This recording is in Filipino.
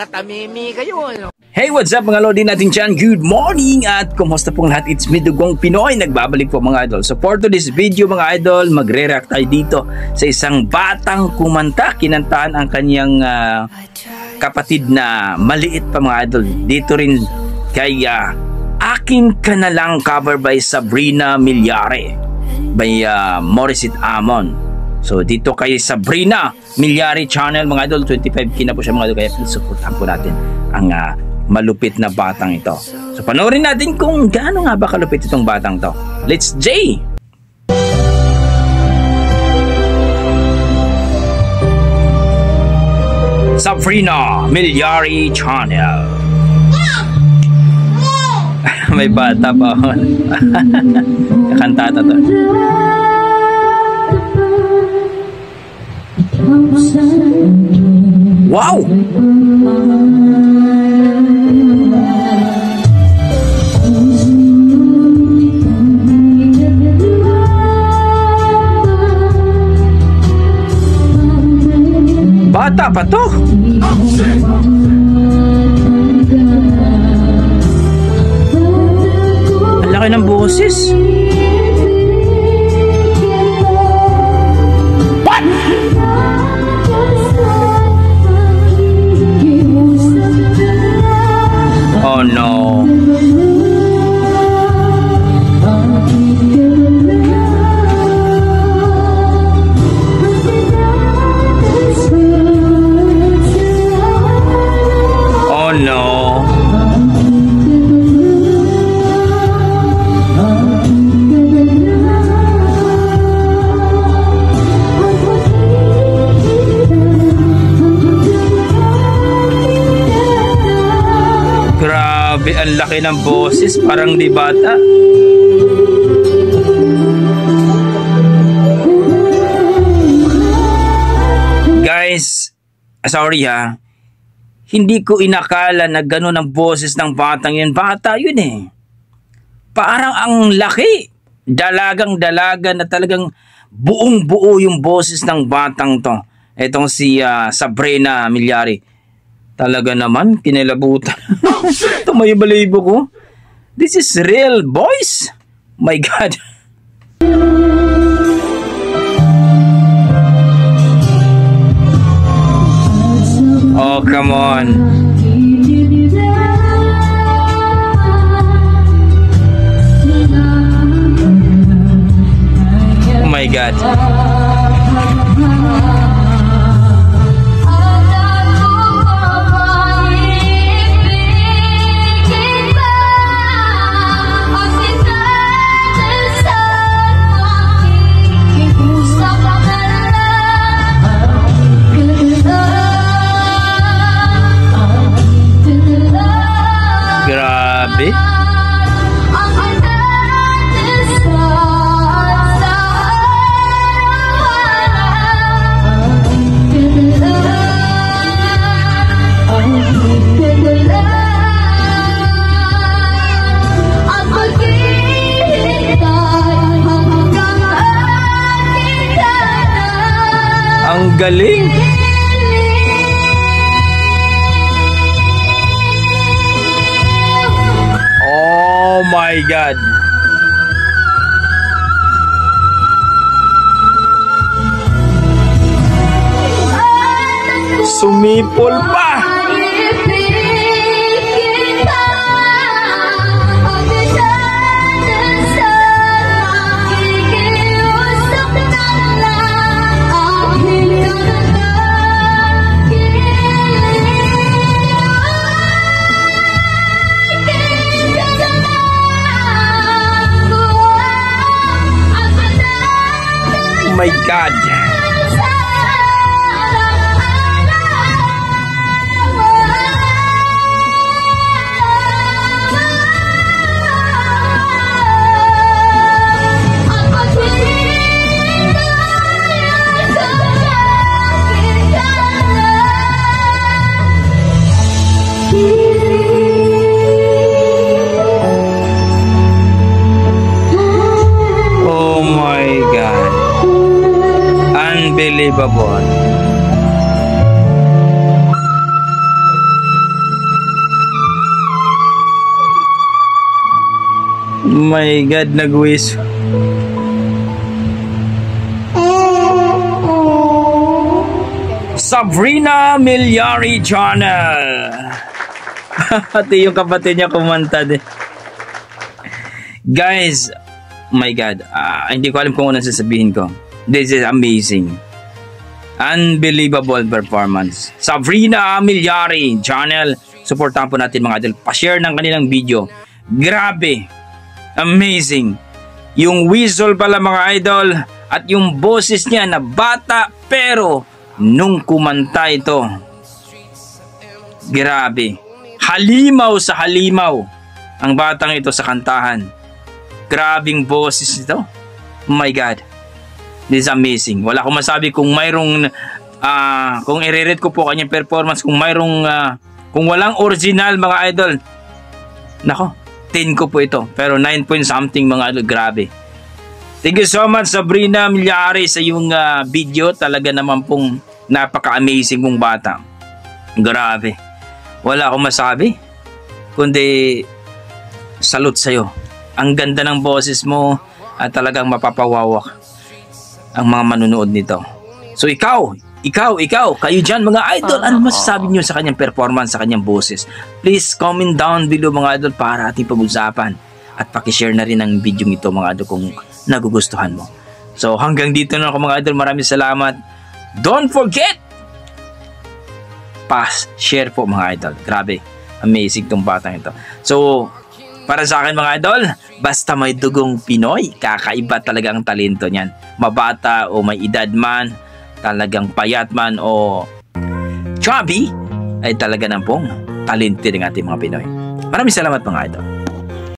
natamimi kayo, ano? Hey, what's up mga lodi natin dyan? Good morning at kumusta pong lahat? It's me, Dugong Pinoy. Nagbabalik po mga idol. So for today's video mga idol, magre-react tayo dito sa isang batang kumanta. Kinantahan ang kanyang kapatid na maliit pa mga idol. Dito rin kay Akin Ka Na Lang, cover by Sabrina Milyare by Morissette Amon. So dito kay Sabrina Milyare channel mga idol, 25k na po siya mga idol, kaya please supportan po natin ang malupit na batang ito. So panoorin natin kung gaano nga ba kalupit itong batang to. Let's J! Sabrina Milyare channel. May bata pa. Kakantata to. Wow! Bata pa to. Ang laki ng boses. What? Oh no. Oh no. Grabe, ang laki ng boses, parang di bata. Guys, sorry ha. Hindi ko inakala na gano'n ang boses ng batang yun. Bata yun eh. Parang ang laki. Dalagang-dalaga na talagang buong-buo yung boses ng batang to. Itong si Sabrina Milyare. Talaga naman, kinilabutan. Tumayo-balibo ko. This is real, boys. My God. Oh, come on. Oh my God. Grabe. Ang galing. Oh my God. Sumipol pa. Oh my God. Oh my God. Unbelievable. My God, nagwis. Sabrina Milyari Channel. Pati yung kapatid niya kumanta din. Guys, my God, hindi ko alam kung ano sasabihin ko. This is amazing. Unbelievable performance. Sabrina Milyari Channel. Supportahan po natin mga idol. Pa-share ng kanilang video. Grabe. Amazing. Yung whistle pala mga idol at yung boses niya na bata pero nung kumanta ito, grabe. Halimaw sa halimaw ang batang ito sa kantahan. Grabing boses nito. Oh my God. This is amazing. Wala akong masabi kung mayroong kung i-rate ko po kanyang performance, kung mayroong kung walang original mga idol. Nako, 10 ko po ito. Pero 9 point something mga idol. Grabe. Thank you so much Sabrina Milyari sa iyong video. Talaga naman pong napaka-amazing mong bata. Grabe. Wala akong masabi. Kundi salute sa'yo. Ang ganda ng boses mo at talagang mapapawawak ang mga manunood nito. So ikaw, kayo dyan mga idol, ano masasabi nyo sa kanyang performance, sa kanyang boses? Please comment down below mga idol para ating pag-usapan. At pakishare na rin ang video nito mga idol kung nagugustuhan mo. So hanggang dito na ako mga idol. Maraming salamat. Don't forget, share po mga idol. Grabe, amazing tong batang ito. So, para sa akin mga idol, basta may dugong Pinoy, kakaiba talaga ang talento niyan. Mabata o may edad man, talagang payat man o chubby, ay talaga na pong talento ng ating mga Pinoy. Maraming salamat mga idol.